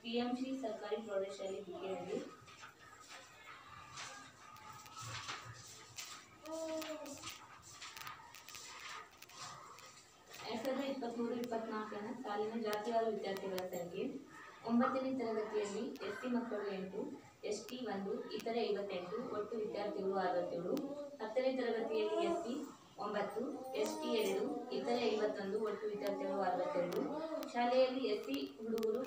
ಪಿಎಂಶ್ರೀ ಸರ್ಕಾರಿ ಪ್ರೌಢಶಾಲೆ ಬಿಕೆಹಳ್ಳಿ. ಎರಡ್ 2023-24 ಸಾಲಿನ ಜಾತಿವಾರು ವಿದ್ಯಾರ್ಥಿಗಳ ಸಂಖ್ಯೆ 9ನೇ ತರಗತಿಯಲ್ಲಿ ಎಸ್ಸಿ ಮಕ್ಕಳು 8, ಎಸ್ಟಿ 1, ಇತರೆ 58, ಒಟ್ಟು ವಿದ್ಯಾರ್ಥಿಗಳು 67. 10ನೇ ತರಗತಿಯಲ್ಲಿ ಎಸ್ಸಿ 9, ಎಸ್ಟಿ 2, ಇತರೆ 51, ಒಟ್ಟು ವಿದ್ಯಾರ್ಥಿಗಳು 62. ಶಾಲೆಯಲ್ಲಿ ಎಸ್ಸಿ ಹುಡುಗರು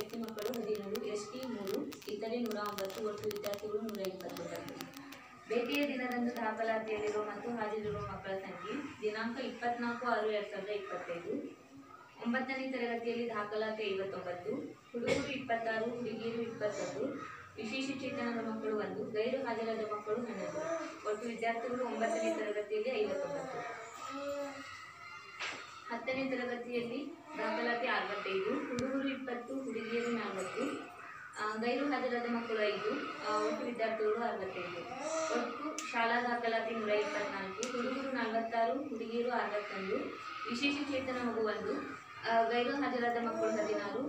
ಎಸ್ಸಿ ಮಕ್ಕಳು 13, ಎಸ್ಟಿ 3, ಇತರೆ 109, ಒಟ್ಟು ವಿದ್ಯಾರ್ಥಿಗಳು 120. ಭೇಟಿಯ ದಿನದಂದು ದಾಖಲಾತಿಯಲ್ಲಿರುವ ಮತ್ತು ಹಾಜರಿರುವ ಮಕ್ಕಳ ಸಂಖ್ಯೆ ದಿನಾಂಕ 24/6/2025. 9ನೇ ತರಗತಿಯಲ್ಲಿ ದಾಖಲಾತಿ 59, ಹುಡುಗರು 26, ಹುಡುಗಿಯರು 21, ವಿಶೇಷಚೇತನದ ಮಕ್ಕಳು 1, ಗೈರು ಹಾಜರಾದ ಮಕ್ಕಳು 12, ಒಟ್ಟು ವಿದ್ಯಾರ್ಥಿಗಳು 9ನೇ ತರಗತಿಯಲ್ಲಿ 59. 10ನೇ ತರಗತಿಯಲ್ಲಿ ದಾಖಲಾತಿ 65, ಹುಡುಗರು 20, ಹುಡುಗಿಯರು 40, ಗೈರು ಹಾಜರಾದ ಮಕ್ಕಳು 5, ಒಟ್ಟು ವಿದ್ಯಾರ್ಥಿಗಳು 65. ಒಟ್ಟು ಶಾಲಾ ದಾಖಲಾತಿ 124, ಹುಡುಗರು 46, ಹುಡುಗಿಯರು 61, ವಿಶೇಷಚೇತನ ಮಗು 1, ಗೈರು ಹಾಜರಾದ ಮಕ್ಕಳು 16,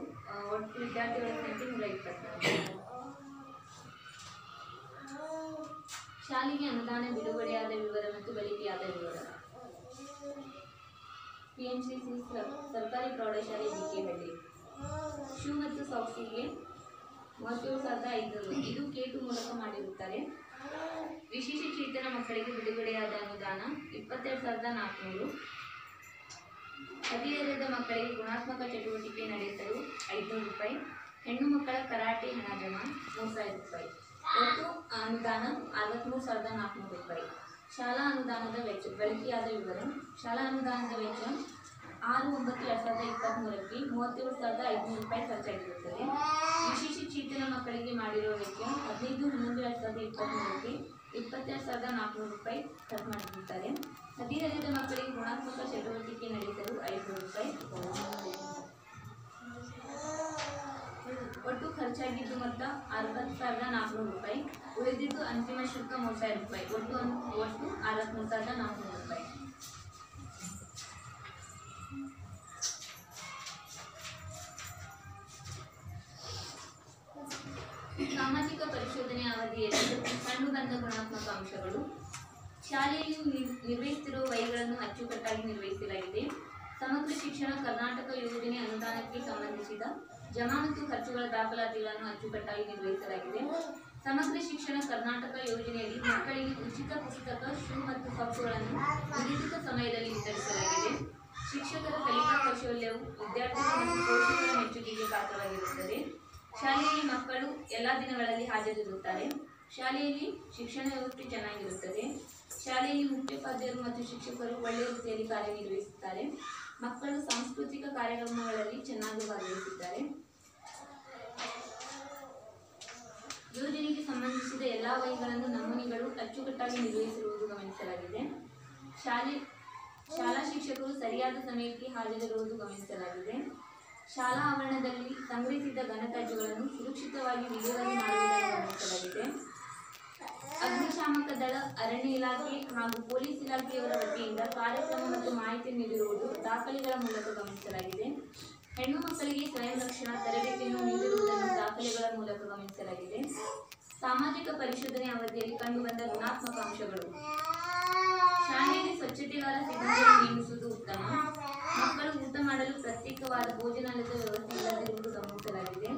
ಒಟ್ಟು ವಿದ್ಯಾರ್ಥಿಗಳ ಸಂಖ್ಯೆ 124. ಶಾಲೆಗೆ ಅನುದಾನ ಬಿಡುಗಡೆಯಾದ ವಿವರ ಮತ್ತು ಬಳಕೆಯಾದ ವಿವರ. ಪಿಎಂಶ್ರೀ ಸರ್ಕಾರಿ ಪ್ರೌಢಶಾಲೆ ಬಿಕೆಹಳ್ಳಿ. ಶೂ ಮತ್ತು ಸಾಕ್ಸಿಗೆ 37,500 ಇದು ಕೇಟು ಮೂಲಕ ಮಾಡಿರುತ್ತಾರೆ. ವಿಶೇಷಚೇತನ ಮಕ್ಕಳಿಗೆ ಬಿಡುಗಡೆಯಾದ ಅನುದಾನ 22,400. ಹದಿಹರೆಯದ ಮಕ್ಕಳಿಗೆ ಗುಣಾತ್ಮಕ ಚಟುವಟಿಕೆ ನಡೆಸಲು 500 ರೂಪಾಯಿ. ಹೆಣ್ಣು ಮಕ್ಕಳ ಕರಾಟೆ ಹಣ ಜಮಾ 3,000 ರೂಪಾಯಿ. ಒಟ್ಟು ಅನುದಾನ 63,400 ರೂಪಾಯಿ. ಶಾಲಾ ಅನುದಾನದ ವೆಚ್ಚ ಬಳಕೆಯಾದ ವಿವರ. ಶಾಲಾ ಅನುದಾನದ ವೆಚ್ಚ 6/9/2023ಕ್ಕೆ 37,500 ರೂಪಾಯಿ ಖರ್ಚಾಗಿರುತ್ತದೆ. ವಿಶೇಷಚೇತನ ಮಕ್ಕಳಿಗೆ ಮಾಡಿರುವ ವೆಚ್ಚ 15/11/2023ಕ್ಕೆ 22,400 ರೂಪಾಯಿ ಖರ್ಚು ಮಾಡಿರುತ್ತಾರೆ. ಹದಿಹರೆಯದ ಮಕ್ಕಳಿಗೆ ಗುಣಾತ್ಮಕ ಚಟುವಟಿಕೆ ನಡೆಸಲು 500 ರೂಪಾಯಿ. ಒಟ್ಟು ಖರ್ಚಾಗಿದ್ದು ಮೊತ್ತ 60,400 ರೂಪಾಯಿ. ಉಳಿದಿದ್ದು ಅಂತಿಮ ಶುಲ್ಕ 3,000 ರೂಪಾಯಿ. ಒಟ್ಟು 63,400 ರೂಪಾಯಿ. ಸಾಮಾಜಿಕ ಪರಿಶೋಧನೆ ಅವಧಿಯಲ್ಲಿ ಕಂಡುಬಂದ ಗುಣಾತ್ಮಕ ಅಂಶಗಳು. ಶಾಲೆಯಲ್ಲಿ ನಿರ್ವಹಿಸುತ್ತಿರುವ ವಹಿಗಳನ್ನು ಅಚ್ಚುಕಟ್ಟಾಗಿ ನಿರ್ವಹಿಸಲಾಗಿದೆ. ಸಮಗ್ರ ಶಿಕ್ಷಣ ಕರ್ನಾಟಕ ಯೋಜನೆ ಅನುದಾನಕ್ಕೆ ಸಂಬಂಧಿಸಿದ ಜಮಾ ಮತ್ತು ಖರ್ಚುಗಳ ದಾಖಲಾತಿಗಳನ್ನು ಅಚ್ಚುಕಟ್ಟಾಗಿ ನಿರ್ವಹಿಸಲಾಗಿದೆ. ಸಮಗ್ರ ಶಿಕ್ಷಣ ಕರ್ನಾಟಕ ಯೋಜನೆಯಲ್ಲಿ ಮಕ್ಕಳಿಗೆ ಉಚಿತ ಪುಸ್ತಕ, ಶೂ ಮತ್ತು ಸಾಕ್ಸ್ಗಳನ್ನು ನಿಗದಿತ ಸಮಯದಲ್ಲಿ ವಿತರಿಸಲಾಗಿದೆ. ಶಿಕ್ಷಕರ ಕಲಿಕಾ ಕೌಶಲ್ಯವು ವಿದ್ಯಾರ್ಥಿಗಳು ಮತ್ತು ಪೋಷಕರ ಮೆಚ್ಚುಗೆಗೆ ಪಾತ್ರವಾಗಿರುತ್ತದೆ. ಶಾಲೆಯಲ್ಲಿ ಮಕ್ಕಳು ಎಲ್ಲ ದಿನಗಳಲ್ಲಿ ಹಾಜರಿರುತ್ತಾರೆ. ಶಾಲೆಯಲ್ಲಿ ಶಿಕ್ಷಣ ವ್ಯವಸ್ಥೆ ಚೆನ್ನಾಗಿರುತ್ತದೆ. ಶಾಲೆಯಲ್ಲಿ ಮುಖ್ಯೋಪಾಧ್ಯಾಯರು ಮತ್ತು ಶಿಕ್ಷಕರು ಒಳ್ಳೆಯ ರೀತಿಯಲ್ಲಿ ಕಾರ್ಯನಿರ್ವಹಿಸುತ್ತಾರೆ. ಮಕ್ಕಳು ಸಾಂಸ್ಕೃತಿಕ ಕಾರ್ಯಕ್ರಮಗಳಲ್ಲಿ ಚೆನ್ನಾಗಿ ಭಾಗವಹಿಸಿದ್ದಾರೆ. ಯೋಜನೆಗೆ ಸಂಬಂಧಿಸಿದ ಎಲ್ಲ ವಹಿಗಳನ್ನು ನಮೂನೆಗಳು ಅಚ್ಚುಕಟ್ಟಾಗಿ ನಿರ್ವಹಿಸಿರುವುದು ಗಮನಿಸಲಾಗಿದೆ. ಶಾಲಾ ಶಿಕ್ಷಕರು ಸರಿಯಾದ ಸಮಯಕ್ಕೆ ಹಾಜರಿರುವುದು ಗಮನಿಸಲಾಗಿದೆ. ಶಾಲಾ ಆವರಣದಲ್ಲಿ ಸಂಗ್ರಹಿಸಿದ ಘನತ್ಯಾಜ್ಯಗಳನ್ನು ಸುರಕ್ಷಿತವಾಗಿ ವಿಲೇವಾರಿ ಮಾಡುವುದನ್ನು ಗಮನಿಸಲಾಗಿದೆ. ಅಗ್ನಿಶಾಮಕ ದಳ, ಅರಣ್ಯ ಇಲಾಖೆ ಹಾಗೂ ಪೊಲೀಸ್ ಇಲಾಖೆಯವರ ವತಿಯಿಂದ ಕಾರ್ಯಕ್ರಮ ಮತ್ತು ಮಾಹಿತಿ ನೀಡಿರುವುದು ದಾಖಲೆಗಳ ಮೂಲಕ ಗಮನಿಸಲಾಗಿದೆ. ಹೆಣ್ಣು ಮಕ್ಕಳಿಗೆ ಸ್ವಯಂ ರಕ್ಷಣಾ ತರಬೇತಿಯನ್ನು ನೀಡಿರುವುದನ್ನು ದಾಖಲೆಗಳ ಮೂಲಕ ಗಮನಿಸಲಾಗಿದೆ. ಸಾಮಾಜಿಕ ಪರಿಶೋಧನೆ ಅವಧಿಯಲ್ಲಿ ಕಂಡುಬಂದ ಗುಣಾತ್ಮಕ ಅಂಶಗಳು. ಶಾಲೆಯಲ್ಲಿ ಸ್ವಚ್ಛತೆಗಾರ ಸಿಬ್ಬಂದಿಯನ್ನು ನೇಮಿಸುವುದು ಉತ್ತಮ. ಮಕ್ಕಳು ಊಟ ಮಾಡಲು ಪ್ರತ್ಯೇಕವಾದ ಭೋಜನಾಲಯದ ವ್ಯವಸ್ಥೆ ಇಲ್ಲದಿರುವುದು ಗಮನಿಸಲಾಗಿದೆ.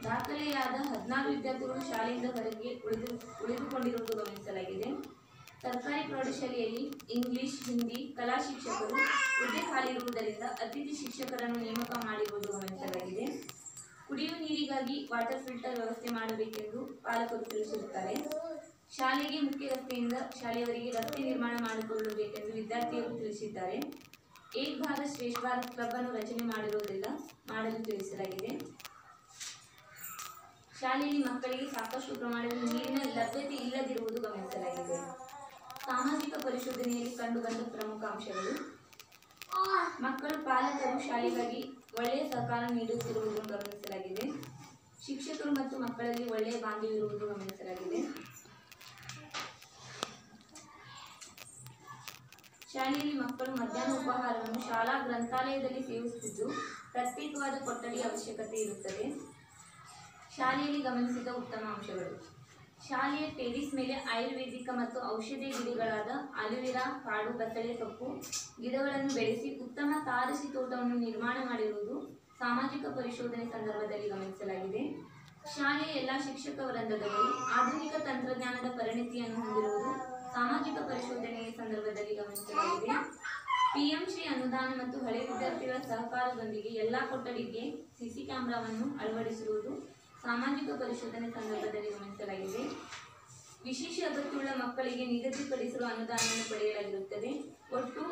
ದಾಖಲೆಯಾದ 16 ವಿದ್ಯಾರ್ಥಿಗಳು ಶಾಲೆಯಿಂದ ಹೊರಗೆ ಉಳಿದುಕೊಂಡಿರುವುದು ಗಮನಿಸಲಾಗಿದೆ. ಸರ್ಕಾರಿ ಪ್ರೌಢಶಾಲೆಯಲ್ಲಿ ಇಂಗ್ಲಿಷ್, ಹಿಂದಿ, ಕಲಾ ಶಿಕ್ಷಕರು ಹುದ್ದೆ ಖಾಲಿರುವುದರಿಂದ ಅತಿಥಿ ಶಿಕ್ಷಕರನ್ನು ನೇಮಕ ಮಾಡಿರುವುದು ಗಮನಿಸಲಾಗಿದೆ. ಕುಡಿಯುವ ನೀರಿಗಾಗಿ ವಾಟರ್ ಫಿಲ್ಟರ್ ವ್ಯವಸ್ಥೆ ಮಾಡಬೇಕೆಂದು ಪಾಲಕರು ತಿಳಿಸಿರುತ್ತಾರೆ. ಶಾಲೆಗೆ ಮುಖ್ಯ ರಸ್ತೆಯಿಂದ ಶಾಲೆಯವರಿಗೆ ರಸ್ತೆ ನಿರ್ಮಾಣ ಮಾಡಿಕೊಳ್ಳಬೇಕೆಂದು ವಿದ್ಯಾರ್ಥಿಗಳು ತಿಳಿಸಿದ್ದಾರೆ. ಏಕ್ ಭಾರತ್ ಶ್ರೇಷ್ಠ ಭಾರತ್ ಕ್ಲಬ್ ಅನ್ನು ರಚನೆ ಮಾಡಿರುವುದಿಲ್ಲ ಮಾಡಲು ತಿಳಿಸಲಾಗಿದೆ. ಶಾಲೆಯಲ್ಲಿ ಮಕ್ಕಳಿಗೆ ಸಾಕಷ್ಟು ಪ್ರಮಾಣದ ನೀರಿನ ಲಭ್ಯತೆ ಇಲ್ಲದಿರುವುದು ಗಮನಿಸಲಾಗಿದೆ. ಸಾಮಾಜಿಕ ಪರಿಶೋಧನೆಯಲ್ಲಿ ಕಂಡುಬಂದ ಪ್ರಮುಖ ಅಂಶಗಳು. ಮಕ್ಕಳು ಪಾಲಕರು ಶಾಲೆಗಾಗಿ ಒಳ್ಳೆಯ ಸಹಕಾರ ನೀಡುತ್ತಿರುವುದನ್ನು ಗಮನಿಸಲಾಗಿದೆ. ಶಿಕ್ಷಕರು ಮತ್ತು ಮಕ್ಕಳಲ್ಲಿ ಒಳ್ಳೆಯ ಬಾಂಧವ್ಯ ಇರುವುದು ಗಮನಿಸಲಾಗಿದೆ. ಶಾಲೆಯಲ್ಲಿ ಮಕ್ಕಳು ಮಧ್ಯಾಹ್ನ ಉಪಹಾರವನ್ನು ಶಾಲಾ ಗ್ರಂಥಾಲಯದಲ್ಲಿ ಸೇವಿಸುತ್ತಿದ್ದು ಪ್ರತ್ಯೇಕವಾದ ಕೊಠಡಿ ಅವಶ್ಯಕತೆ ಇರುತ್ತದೆ. ಶಾಲೆಯಲ್ಲಿ ಗಮನಿಸಿದ ಉತ್ತಮ ಅಂಶಗಳು. ಶಾಲೆಯ ಟೆರಿಸ್ ಮೇಲೆ ಆಯುರ್ವೇದಿಕ ಮತ್ತು ಔಷಧೀಯ ಗಿಡಗಳಾದ ಅಲೋವೆರಾ, ಕಾಡು ಬಸಳೆ ಸೊಪ್ಪು ಗಿಡಗಳನ್ನು ಬೆಳೆಸಿ ಉತ್ತಮ ತಾರಸಿ ತೋಟವನ್ನು ನಿರ್ಮಾಣ ಮಾಡಿರುವುದು ಸಾಮಾಜಿಕ ಪರಿಶೋಧನೆ ಸಂದರ್ಭದಲ್ಲಿ ಗಮನಿಸಲಾಗಿದೆ. ಶಾಲೆಯ ಎಲ್ಲ ಶಿಕ್ಷಕ ವೃಂದದವರು ಆಧುನಿಕ ತಂತ್ರಜ್ಞಾನದ ಪರಿಣಿತಿಯನ್ನು ಹೊಂದಿರುವುದು ಸಾಮಾಜಿಕ ಪರಿಶೋಧನೆಯ ಸಂದರ್ಭದಲ್ಲಿ ಗಮನಿಸಲಾಗಿದೆ. ಪಿಎಂ ಶ್ರೀ ಅನುದಾನ ಮತ್ತು ಹಳೆ ವಿದ್ಯಾರ್ಥಿಗಳ ಸಹಕಾರದೊಂದಿಗೆ ಎಲ್ಲಾ ಕೊಠಡಿಗೆ ಸಿಸಿ ಕ್ಯಾಮೆರಾವನ್ನು ಅಳವಡಿಸಿರುವುದು ಸಾಮಾಜಿಕ ಪರಿಶೋಧನೆ ಸಂದರ್ಭದಲ್ಲಿ ಗಮನಿಸಲಾಗಿದೆ. ವಿಶೇಷ ಅಗತ್ಯವುಳ್ಳ ಮಕ್ಕಳಿಗೆ ನಿಗದಿಪಡಿಸಿರುವ ಅನುದಾನವನ್ನು ಪಡೆಯಲಾಗಿರುತ್ತದೆ. ಒಟ್ಟು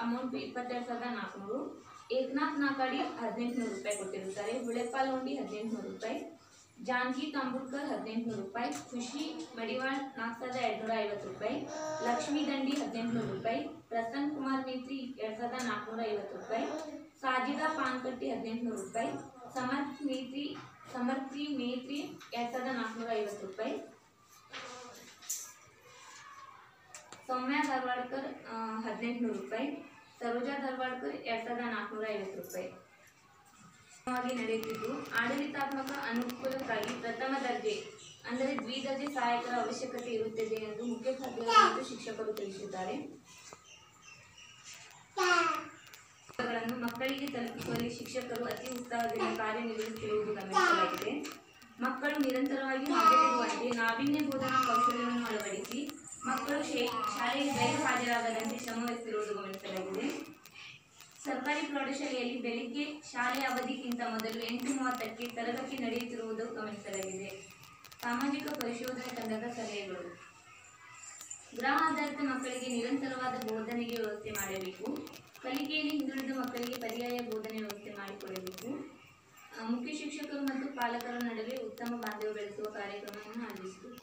ಅಮೌಂಟ್ 22,400. ಏಕನಾಥ್ ನಾಕಾಡಿ 1,800 ರೂಪಾಯಿ ಕೊಟ್ಟಿರುತ್ತಾರೆ. ಹುಳೆಪಾಲುಂಡಿ 1,800 ರೂಪಾಯಿ. ಜಾನಕಿ ತಾಂಬೂರ್ಕರ್ 1,800 ರೂಪಾಯಿ. ಖುಷಿ ಮಡಿವಾಳ್ 4,250 ರೂಪಾಯಿ. ಲಕ್ಷ್ಮೀ ದಂಡಿ 1,800 ರೂಪಾಯಿ. ಪ್ರಸನ್ನ ಕುಮಾರ್ ಮೇತ್ರಿ 2,450 ರೂಪಾಯಿ. ಸಾಜಿದಾ ಪಾನ್ಕಟ್ಟಿ 1,800 ರೂಪಾಯಿ. ಸಮರ್ಥಿ ಮೇತ್ರಿ 2,450 ರೂಪಾಯಿ. ಸೌಮ್ಯ ಧಾರವಾಡ್ಕರ್ 1,800 ರೂಪಾಯಿ. ಸರೋಜಾ ಧಾರವಾಡ್ಕರ್ 2,450 ರೂಪಾಯಿ. ನಡೆಯುತ್ತಿದ್ದು ಆಡಳಿತಾತ್ಮಕ ಅನುಕೂಲಕ್ಕಾಗಿ ಪ್ರಥಮ ದರ್ಜೆ ಅಂದರೆ ದ್ವಿದರ್ಜೆ ಸಹಾಯಕರ ಅವಶ್ಯಕತೆ ಇರುತ್ತದೆ ಎಂದು ಮುಖ್ಯೋಪಾಧ್ಯಾಯರು ಮತ್ತು ಶಿಕ್ಷಕರು ತಿಳಿಸಿದ್ದಾರೆ. ಮಕ್ಕಳಿಗೆ ತಲುಪಿಸುವಲ್ಲಿ ಶಿಕ್ಷಕರು ಅತಿ ಉತ್ಸಾಹದಿಂದ ಕಾರ್ಯನಿರ್ವಹಿಸುತ್ತಿರುವುದು ಗಮನಿಸಲಾಗಿದೆ. ಮಕ್ಕಳು ನಿರಂತರವಾಗಿ ಹಾಜರಿರುವಂತೆ ನಾವೀನ್ಯ ಬೋಧನಾ ಕೌಶಲ್ಯವನ್ನು ಅಳವಡಿಸಿ ಮಕ್ಕಳು ಶಾಲೆಗೆ ಗೈರು ಹಾಜರಾಗದಂತೆ ಶ್ರಮವಹಿಸುತ್ತಿರುವುದು ಗಮನಿಸಲಾಗಿದೆ. ಸರ್ಕಾರಿ ಪ್ರೌಢಶಾಲೆಯಲ್ಲಿ ಬೆಳಿಗ್ಗೆ ಶಾಲೆಯ ಅವಧಿಗಿಂತ ಮೊದಲು 8:30ಕ್ಕೆ ತರಗತಿ ನಡೆಯುತ್ತಿರುವುದು ಗಮನಿಸಲಾಗಿದೆ. ಸಾಮಾಜಿಕ ಪರಿಶೋಧನೆ ತಂಡದ ಸಲಹೆಗಳು. ಗೃಹ ಆಧಾರಿತ ಮಕ್ಕಳಿಗೆ ನಿರಂತರವಾದ ಬೋಧನೆಗೆ ವ್ಯವಸ್ಥೆ ಮಾಡಬೇಕು. ಕಲಿಕೆಯಲ್ಲಿ ಹಿಂದುಳಿದ ಮಕ್ಕಳಿಗೆ ಪರ್ಯಾಯ ಬೋಧನೆ ವ್ಯವಸ್ಥೆ ಮಾಡಿಕೊಡಬೇಕು. ಮುಖ್ಯ ಶಿಕ್ಷಕರು ಮತ್ತು ಪಾಲಕರ ನಡುವೆ ಉತ್ತಮ ಬಾಂಧವ್ಯ ಬೆಳೆಸುವ ಕಾರ್ಯಕ್ರಮವನ್ನು ಆಯೋಜಿಸಬೇಕು.